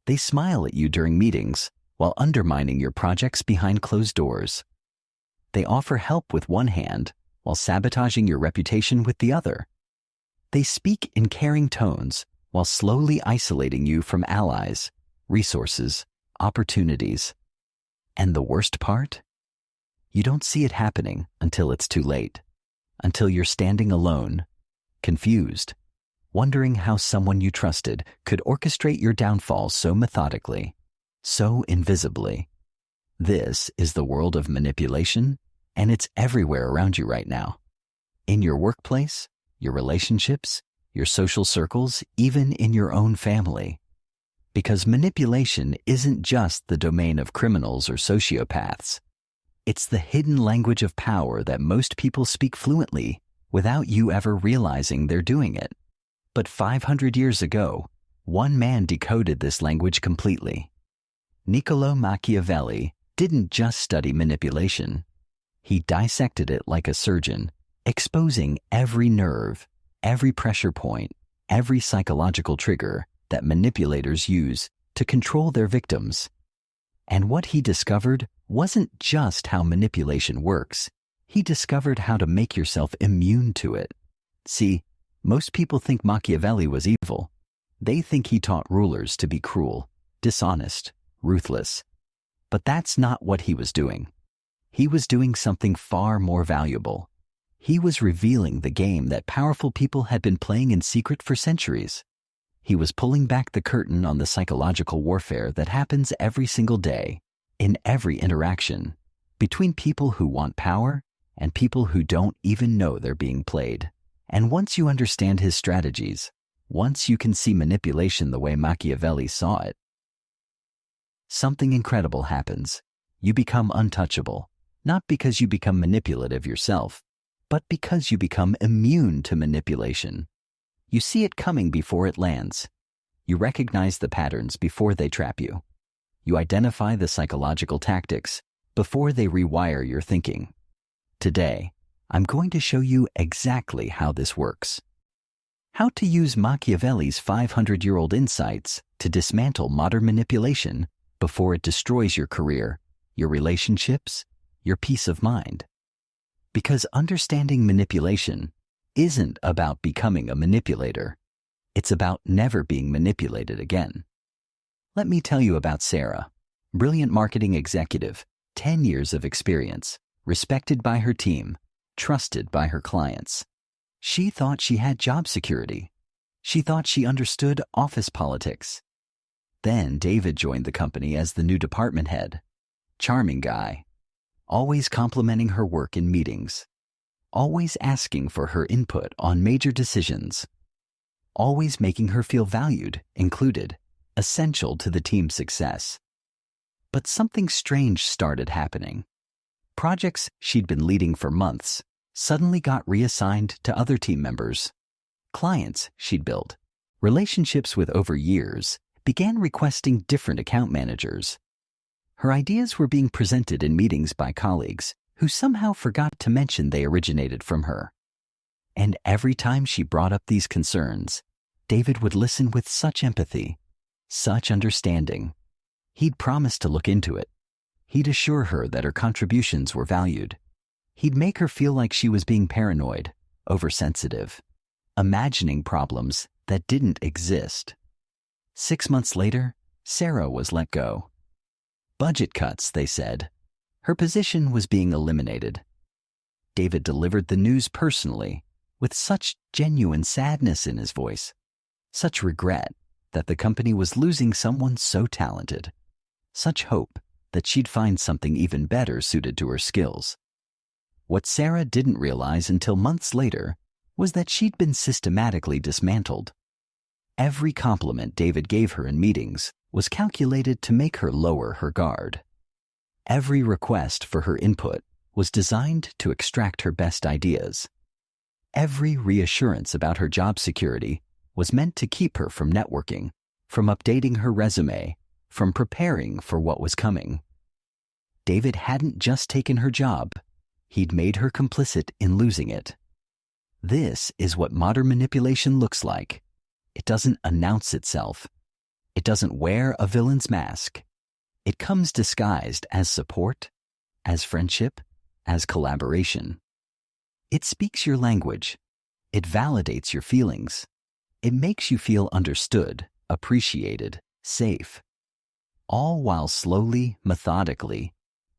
They smile at you during meetings while undermining your projects behind closed doors. They offer help with one hand while sabotaging your reputation with the other. They speak in caring tones while slowly isolating you from allies, resources, opportunities. And the worst part? You don't see it happening until it's too late, until you're standing alone, confused, wondering how someone you trusted could orchestrate your downfall so methodically, so invisibly. This is the world of manipulation, and it's everywhere around you right now. In your workplace, your relationships, your social circles, even in your own family. Because manipulation isn't just the domain of criminals or sociopaths. It's the hidden language of power that most people speak fluently without you ever realizing they're doing it. But 500 years ago, one man decoded this language completely. Niccolò Machiavelli didn't just study manipulation. He dissected it like a surgeon, exposing every nerve, every pressure point, every psychological trigger that manipulators use to control their victims. And what he discovered wasn't just how manipulation works. He discovered how to make yourself immune to it. See, most people think Machiavelli was evil. They think he taught rulers to be cruel, dishonest, ruthless. But that's not what he was doing. He was doing something far more valuable. He was revealing the game that powerful people had been playing in secret for centuries. He was pulling back the curtain on the psychological warfare that happens every single day, in every interaction, between people who want power and people who don't even know they're being played. And once you understand his strategies, once you can see manipulation the way Machiavelli saw it, something incredible happens. You become untouchable, not because you become manipulative yourself, but because you become immune to manipulation. You see it coming before it lands. You recognize the patterns before they trap you. You identify the psychological tactics before they rewire your thinking. Today, I'm going to show you exactly how this works. How to use Machiavelli's 500-year-old insights to dismantle modern manipulation before it destroys your career, your relationships, your peace of mind. Because understanding manipulation isn't about becoming a manipulator. It's about never being manipulated again. Let me tell you about Sarah, brilliant marketing executive, 10 years of experience, respected by her team, trusted by her clients. She thought she had job security. She thought she understood office politics. Then David joined the company as the new department head. Charming guy, always complimenting her work in meetings, always asking for her input on major decisions, always making her feel valued, included, essential to the team's success. But something strange started happening. Projects she'd been leading for months suddenly got reassigned to other team members. Clients she'd built, relationships with over years, began requesting different account managers. Her ideas were being presented in meetings by colleagues who somehow forgot to mention they originated from her. And every time she brought up these concerns, David would listen with such empathy, such understanding. He'd promise to look into it. He'd assure her that her contributions were valued. He'd make her feel like she was being paranoid, oversensitive, imagining problems that didn't exist. 6 months later, Sarah was let go. Budget cuts, they said. Her position was being eliminated. David delivered the news personally, with such genuine sadness in his voice, such regret that the company was losing someone so talented, such hope that she'd find something even better suited to her skills. What Sarah didn't realize until months later was that she'd been systematically dismantled. Every compliment David gave her in meetings was calculated to make her lower her guard. Every request for her input was designed to extract her best ideas. Every reassurance about her job security was meant to keep her from networking, from updating her resume, from preparing for what was coming. David hadn't just taken her job, he'd made her complicit in losing it. This is what modern manipulation looks like. It doesn't announce itself. It doesn't wear a villain's mask. It comes disguised as support, as friendship, as collaboration. It speaks your language. It validates your feelings. It makes you feel understood, appreciated, safe. All while slowly, methodically,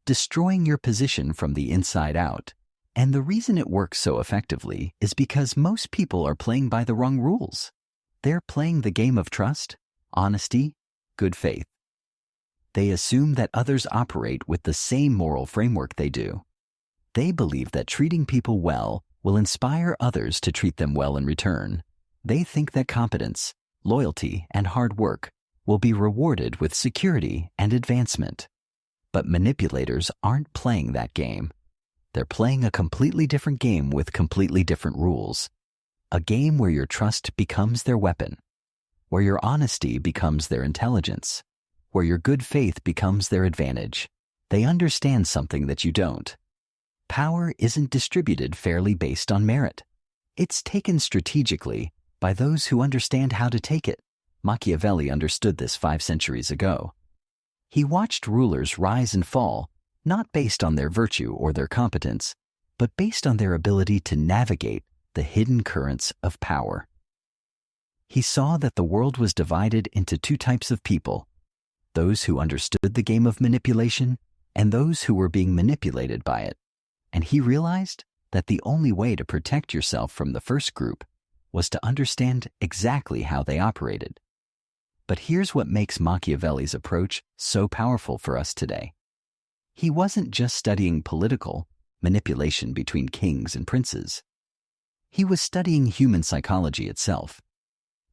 destroying your position from the inside out. And the reason it works so effectively is because most people are playing by the wrong rules. They're playing the game of trust, honesty, good faith. They assume that others operate with the same moral framework they do. They believe that treating people well will inspire others to treat them well in return. They think that competence, loyalty, and hard work will be rewarded with security and advancement. But manipulators aren't playing that game. They're playing a completely different game with completely different rules. A game where your trust becomes their weapon, where your honesty becomes their intelligence, where your good faith becomes their advantage. They understand something that you don't. Power isn't distributed fairly based on merit. It's taken strategically by those who understand how to take it. Machiavelli understood this 5 centuries ago. He watched rulers rise and fall, not based on their virtue or their competence, but based on their ability to navigate the hidden currents of power. He saw that the world was divided into 2 types of people: those who understood the game of manipulation and those who were being manipulated by it. And he realized that the only way to protect yourself from the first group was to understand exactly how they operated. But here's what makes Machiavelli's approach so powerful for us today. He wasn't just studying political manipulation between kings and princes. He was studying human psychology itself,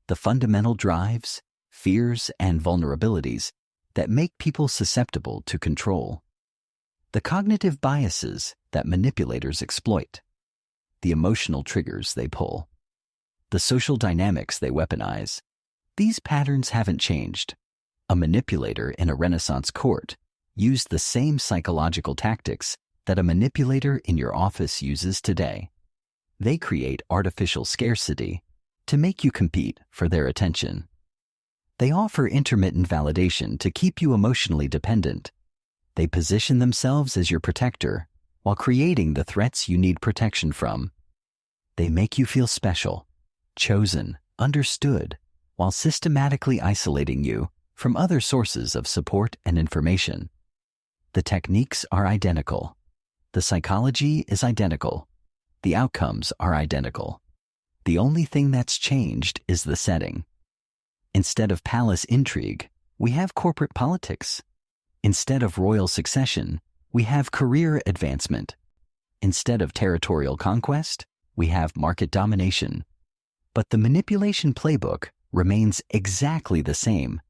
the fundamental drives, fears, and vulnerabilities that make people susceptible to control, the cognitive biases that manipulators exploit, the emotional triggers they pull, the social dynamics they weaponize. These patterns haven't changed. A manipulator in a Renaissance court used the same psychological tactics that a manipulator in your office uses today. They create artificial scarcity to make you compete for their attention. They offer intermittent validation to keep you emotionally dependent. They position themselves as your protector while creating the threats you need protection from. They make you feel special, chosen, understood, while systematically isolating you from other sources of support and information. The techniques are identical. The psychology is identical. The outcomes are identical. The only thing that's changed is the setting. Instead of palace intrigue, we have corporate politics. Instead of royal succession, we have career advancement. Instead of territorial conquest, we have market domination. But the manipulation playbook remains exactly the same.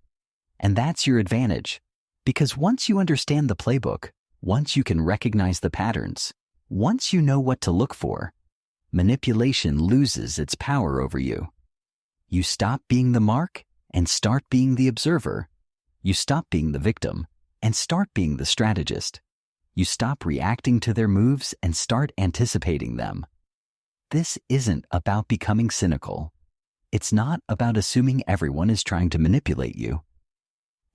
And that's your advantage, because once you understand the playbook, once you can recognize the patterns, once you know what to look for, manipulation loses its power over you. You stop being the mark and start being the observer. You stop being the victim and start being the strategist. You stop reacting to their moves and start anticipating them. This isn't about becoming cynical. It's not about assuming everyone is trying to manipulate you.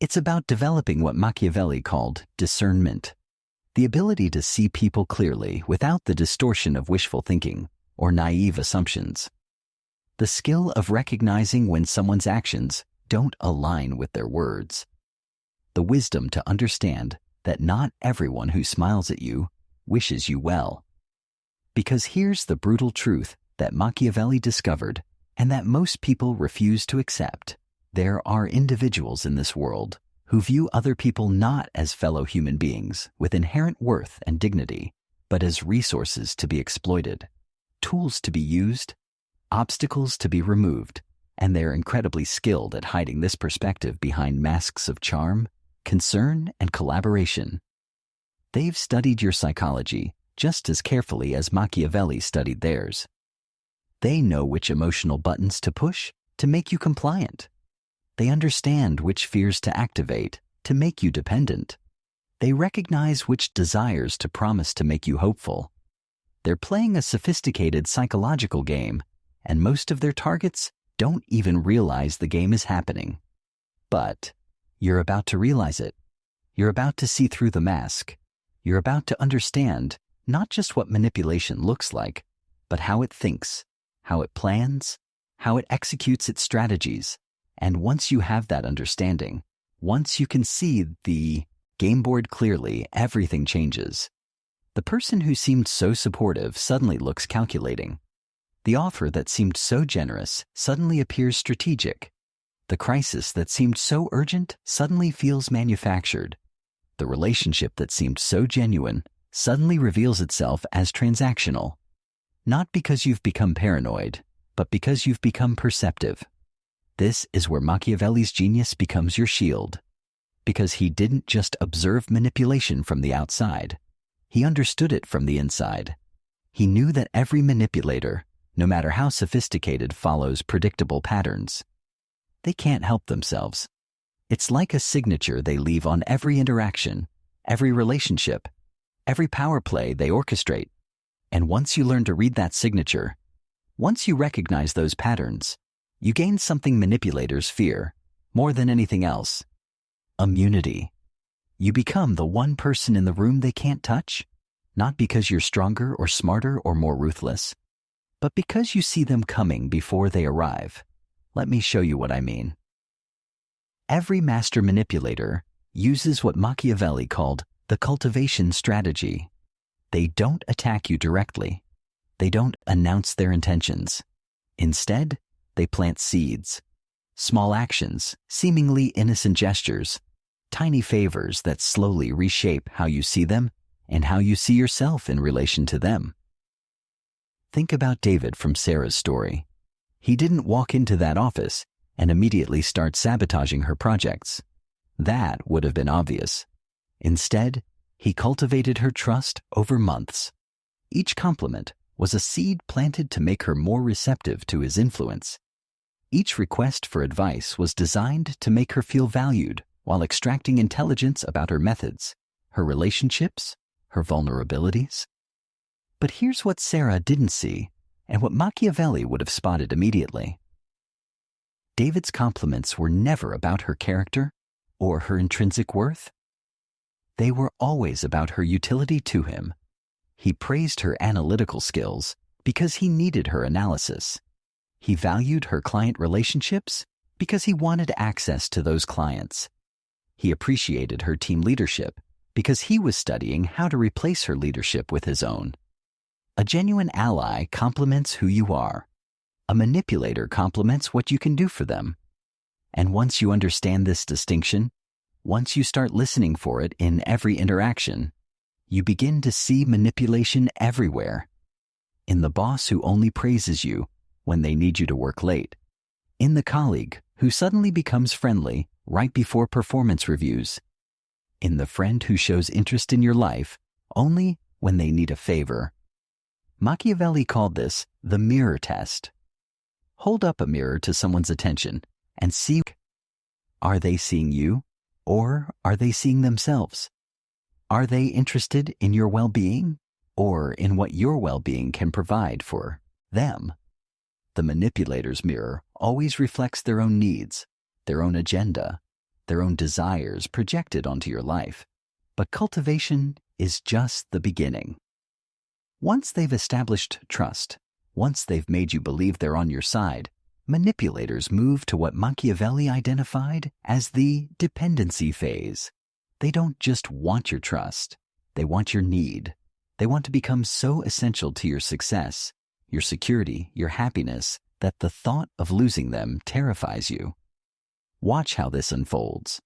It's about developing what Machiavelli called discernment, the ability to see people clearly without the distortion of wishful thinking or naive assumptions. The skill of recognizing when someone's actions don't align with their words. The wisdom to understand that not everyone who smiles at you wishes you well. Because here's the brutal truth that Machiavelli discovered and that most people refuse to accept. There are individuals in this world who view other people not as fellow human beings with inherent worth and dignity, but as resources to be exploited, tools to be used, obstacles to be removed, and they're incredibly skilled at hiding this perspective behind masks of charm, concern, and collaboration. They've studied your psychology just as carefully as Machiavelli studied theirs. They know which emotional buttons to push to make you compliant. They understand which fears to activate to make you dependent. They recognize which desires to promise to make you hopeful. They're playing a sophisticated psychological game, and most of their targets don't even realize the game is happening. But you're about to realize it. You're about to see through the mask. You're about to understand not just what manipulation looks like, but how it thinks, how it plans, how it executes its strategies. And once you have that understanding, once you can see the game board clearly, everything changes. The person who seemed so supportive suddenly looks calculating. The offer that seemed so generous suddenly appears strategic. The crisis that seemed so urgent suddenly feels manufactured. The relationship that seemed so genuine suddenly reveals itself as transactional. Not because you've become paranoid, but because you've become perceptive. This is where Machiavelli's genius becomes your shield. Because he didn't just observe manipulation from the outside. He understood it from the inside. He knew that every manipulator, no matter how sophisticated, follows predictable patterns. They can't help themselves. It's like a signature they leave on every interaction, every relationship, every power play they orchestrate. And once you learn to read that signature, once you recognize those patterns, you gain something manipulators fear more than anything else: immunity. You become the one person in the room they can't touch, not because you're stronger or smarter or more ruthless, but because you see them coming before they arrive. Let me show you what I mean. Every master manipulator uses what Machiavelli called the cultivation strategy. They don't attack you directly. They don't announce their intentions. Instead, they plant seeds. Small actions, seemingly innocent gestures, tiny favors that slowly reshape how you see them and how you see yourself in relation to them. Think about David from Sarah's story. He didn't walk into that office and immediately start sabotaging her projects. That would have been obvious. Instead, he cultivated her trust over months. Each compliment was a seed planted to make her more receptive to his influence. Each request for advice was designed to make her feel valued while extracting intelligence about her methods, her relationships, her vulnerabilities. But here's what Sarah didn't see, and what Machiavelli would have spotted immediately. David's compliments were never about her character or her intrinsic worth. They were always about her utility to him. He praised her analytical skills because he needed her analysis. He valued her client relationships because he wanted access to those clients. He appreciated her team leadership because he was studying how to replace her leadership with his own. A genuine ally compliments who you are. A manipulator compliments what you can do for them. And once you understand this distinction, once you start listening for it in every interaction, you begin to see manipulation everywhere. In the boss who only praises you when they need you to work late. In the colleague who suddenly becomes friendly right before performance reviews. In the friend who shows interest in your life only when they need a favor. Machiavelli called this the mirror test. Hold up a mirror to someone's attention and see, are they seeing you or are they seeing themselves? Are they interested in your well-being or in what your well-being can provide for them? The manipulator's mirror always reflects their own needs, their own agenda, their own desires projected onto your life. But cultivation is just the beginning. Once they've established trust, once they've made you believe they're on your side, manipulators move to what Machiavelli identified as the dependency phase. They don't just want your trust, they want your need. They want to become so essential to your success, your security, your happiness, that the thought of losing them terrifies you. Watch how this unfolds.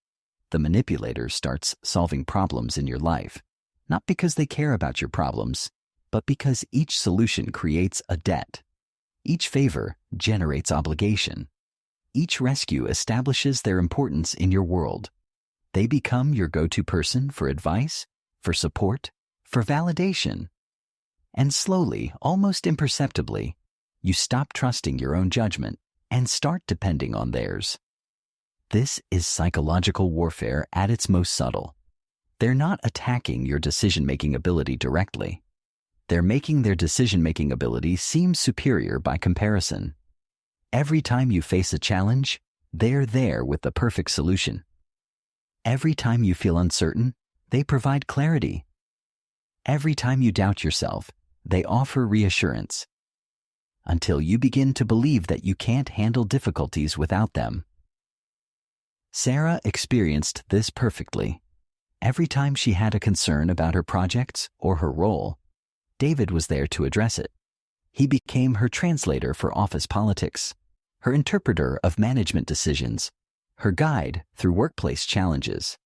The manipulator starts solving problems in your life, not because they care about your problems, but because each solution creates a debt. Each favor generates obligation. Each rescue establishes their importance in your world. They become your go-to person for advice, for support, for validation. And slowly, almost imperceptibly, you stop trusting your own judgment and start depending on theirs. This is psychological warfare at its most subtle. They're not attacking your decision-making ability directly. They're making their decision-making ability seem superior by comparison. Every time you face a challenge, They're there with the perfect solution. Every time you feel uncertain, they provide clarity. Every time you doubt yourself, they offer reassurance. Until you begin to believe that you can't handle difficulties without them. Sarah experienced this perfectly. Every time she had a concern about her projects or her role, David was there to address it. He became her translator for office politics, her interpreter of management decisions, her guide through workplace challenges.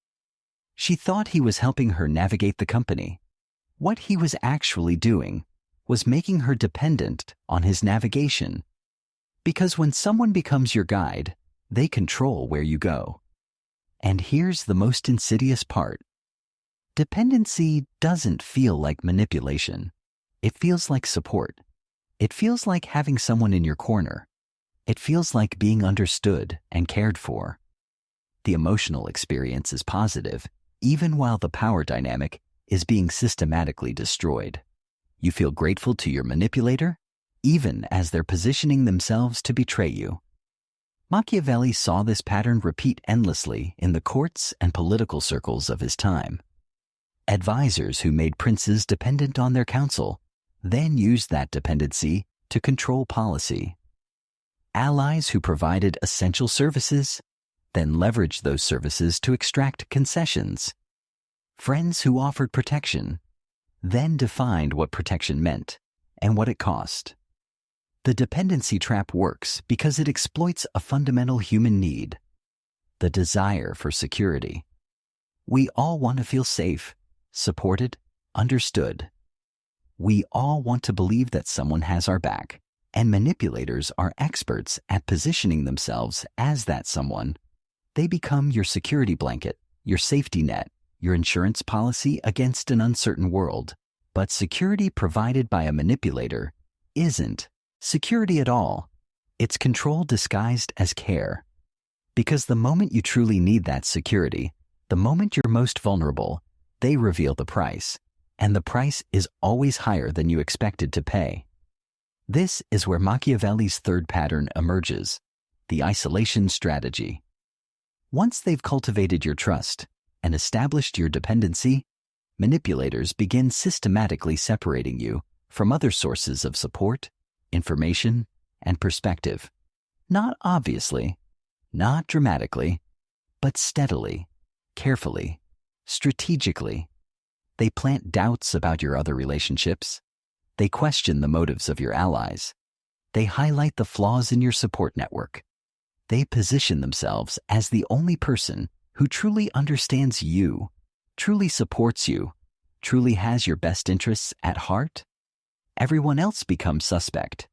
She thought he was helping her navigate the company. What he was actually doing was making her dependent on his navigation. Because when someone becomes your guide, they control where you go. And here's the most insidious part. Dependency doesn't feel like manipulation. It feels like support. It feels like having someone in your corner. It feels like being understood and cared for. The emotional experience is positive, even while the power dynamic is being systematically destroyed. You feel grateful to your manipulator, even as they're positioning themselves to betray you. Machiavelli saw this pattern repeat endlessly in the courts and political circles of his time. Advisors who made princes dependent on their counsel then used that dependency to control policy. Allies who provided essential services then leveraged those services to extract concessions. Friends who offered protection then defined what protection meant and what it cost. The dependency trap works because it exploits a fundamental human need, the desire for security. We all want to feel safe, supported, understood. We all want to believe that someone has our back, and manipulators are experts at positioning themselves as that someone. They become your security blanket, your safety net, your insurance policy against an uncertain world. But security provided by a manipulator isn't security at all. It's control disguised as care. Because the moment you truly need that security, the moment you're most vulnerable, they reveal the price, and the price is always higher than you expected to pay. This is where Machiavelli's third pattern emerges, the isolation strategy. Once they've cultivated your trust and established your dependency, manipulators begin systematically separating you from other sources of support, information, and perspective. Not obviously, not dramatically, but steadily, carefully, strategically. They plant doubts about your other relationships. They question the motives of your allies. They highlight the flaws in your support network. They position themselves as the only person who truly understands you, truly supports you, truly has your best interests at heart. Everyone else becomes suspect.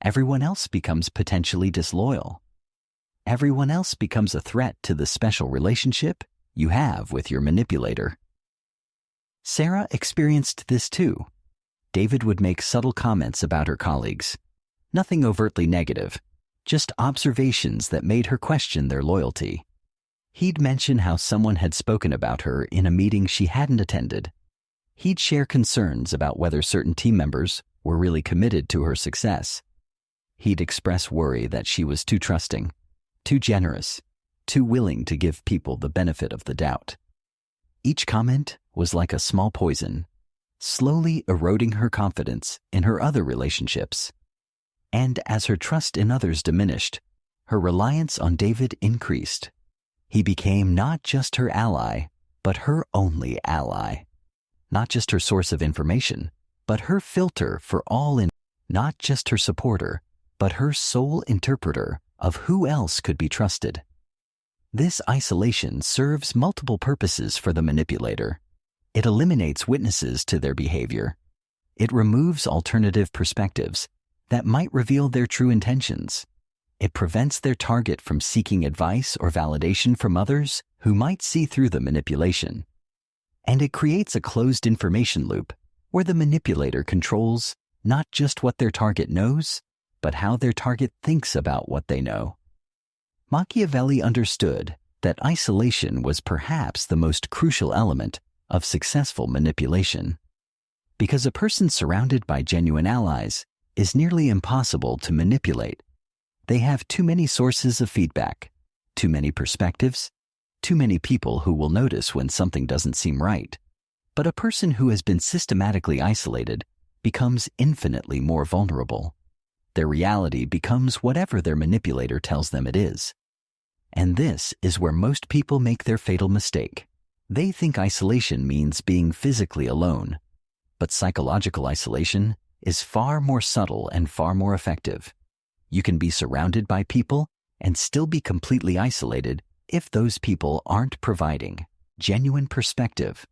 Everyone else becomes potentially disloyal. Everyone else becomes a threat to the special relationship you have with your manipulator. Sarah experienced this too. David would make subtle comments about her colleagues. Nothing overtly negative, just observations that made her question their loyalty. He'd mention how someone had spoken about her in a meeting she hadn't attended. He'd share concerns about whether certain team members were really committed to her success. He'd express worry that she was too trusting, too generous, too willing to give people the benefit of the doubt. Each comment was like a small poison, slowly eroding her confidence in her other relationships. And as her trust in others diminished, her reliance on David increased. He became not just her ally, but her only ally. Not just her source of information, but her filter for all not just her supporter, but her sole interpreter of who else could be trusted. This isolation serves multiple purposes for the manipulator. It eliminates witnesses to their behavior. It removes alternative perspectives that might reveal their true intentions. It prevents their target from seeking advice or validation from others who might see through the manipulation. And it creates a closed information loop where the manipulator controls not just what their target knows, but how their target thinks about what they know. Machiavelli understood that isolation was perhaps the most crucial element of successful manipulation. Because a person surrounded by genuine allies is nearly impossible to manipulate. They have too many sources of feedback, Too many perspectives, too many people who will notice when something doesn't seem right. But a person who has been systematically isolated becomes infinitely more vulnerable. Their reality becomes whatever their manipulator tells them it is. And this is where most people make their fatal mistake. They think isolation means being physically alone, but psychological isolation is far more subtle and far more effective. You can be surrounded by people and still be completely isolated if those people aren't providing genuine perspective,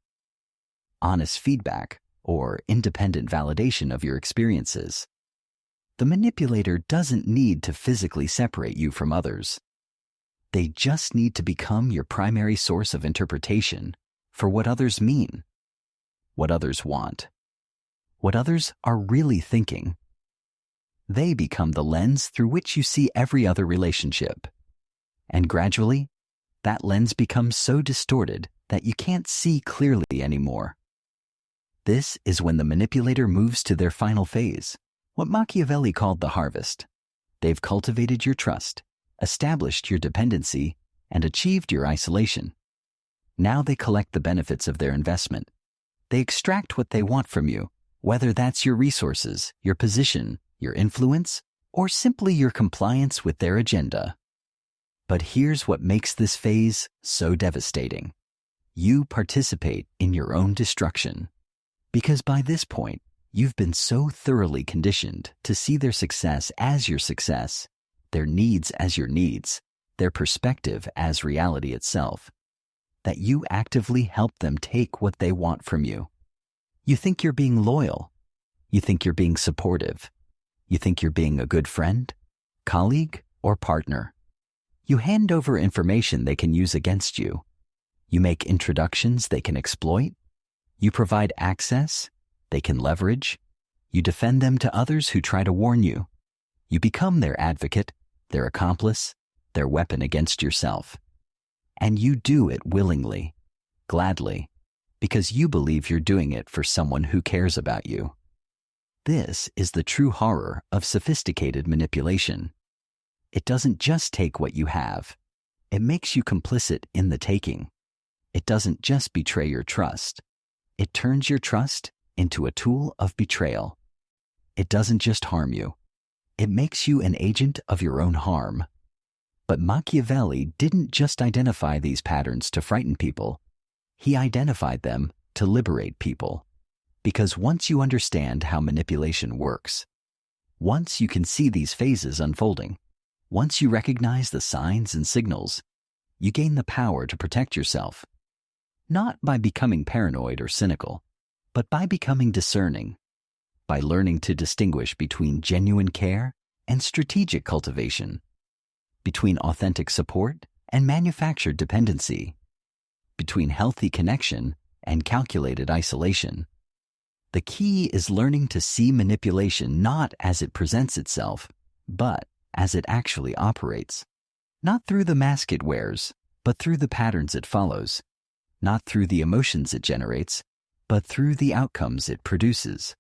honest feedback, or independent validation of your experiences. The manipulator doesn't need to physically separate you from others. They just need to become your primary source of interpretation for what others mean, what others want, what others are really thinking. They become the lens through which you see every other relationship. And gradually, that lens becomes so distorted that you can't see clearly anymore. This is when the manipulator moves to their final phase, what Machiavelli called the harvest. They've cultivated your trust, established your dependency, and achieved your isolation. Now they collect the benefits of their investment. They extract what they want from you, whether that's your resources, your position, your influence, or simply your compliance with their agenda. But here's what makes this phase so devastating. You participate in your own destruction. Because by this point, you've been so thoroughly conditioned to see their success as your success, their needs as your needs, their perspective as reality itself, that you actively help them take what they want from you. You think you're being loyal. You think you're being supportive. You think you're being a good friend, colleague, or partner. You hand over information they can use against you. You make introductions they can exploit. You provide access they can leverage. You defend them to others who try to warn you. You become their advocate, their accomplice, their weapon against yourself. And you do it willingly, gladly, because you believe you're doing it for someone who cares about you. This is the true horror of sophisticated manipulation. It doesn't just take what you have. It makes you complicit in the taking. It doesn't just betray your trust. It turns your trust into a tool of betrayal. It doesn't just harm you. It makes you an agent of your own harm. But Machiavelli didn't just identify these patterns to frighten people. He identified them to liberate people. Because once you understand how manipulation works, once you can see these phases unfolding, once you recognize the signs and signals, you gain the power to protect yourself. Not by becoming paranoid or cynical, but by becoming discerning, by learning to distinguish between genuine care and strategic cultivation, between authentic support and manufactured dependency, between healthy connection and calculated isolation. The key is learning to see manipulation not as it presents itself, but as it actually operates. Not through the mask it wears, but through the patterns it follows. Not through the emotions it generates, but through the outcomes it produces.